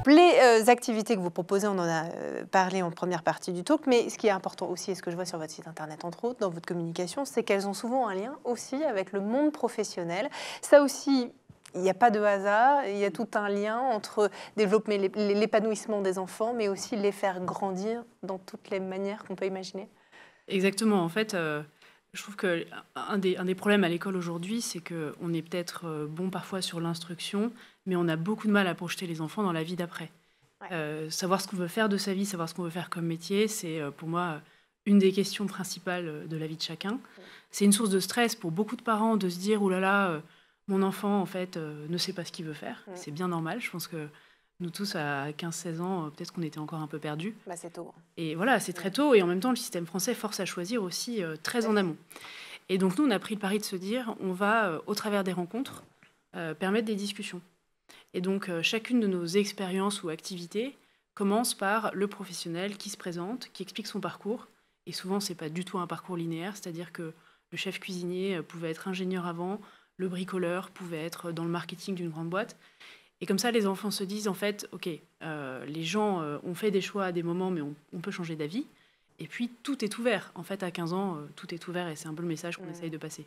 Les activités que vous proposez, on en a parlé en première partie du talk, mais ce qui est important aussi, et ce que je vois sur votre site internet, entre autres, dans votre communication, c'est qu'elles ont souvent un lien aussi avec le monde professionnel. Ça aussi, il n'y a pas de hasard, il y a tout un lien entre développer l'épanouissement des enfants, mais aussi les faire grandir dans toutes les manières qu'on peut imaginer. Exactement. En fait, je trouve qu'un des problèmes à l'école aujourd'hui, c'est qu'on est peut-être bon parfois sur l'instruction, mais on a beaucoup de mal à projeter les enfants dans la vie d'après. Savoir ce qu'on veut faire de sa vie, savoir ce qu'on veut faire comme métier, c'est pour moi une des questions principales de la vie de chacun. C'est une source de stress pour beaucoup de parents de se dire « Oh là là, mon enfant, en fait, ne sait pas ce qu'il veut faire ». C'est bien normal. Je pense que nous tous, à 15-16 ans, peut-être qu'on était encore un peu perdus. Bah, c'est tôt. Et voilà, c'est très tôt. Et en même temps, le système français force à choisir aussi très en amont. Et donc, nous, on a pris le pari de se dire, on va, au travers des rencontres, permettre des discussions. Et donc, chacune de nos expériences ou activités commence par le professionnel qui se présente, qui explique son parcours. Et souvent, ce n'est pas du tout un parcours linéaire, c'est-à-dire que le chef cuisinier pouvait être ingénieur avant, le bricoleur pouvait être dans le marketing d'une grande boîte. Et comme ça, les enfants se disent, en fait, OK, les gens ont fait des choix à des moments, mais on peut changer d'avis. Et puis, tout est ouvert. En fait, à 15 ans, tout est ouvert et c'est un peu le message qu'on essaye de passer.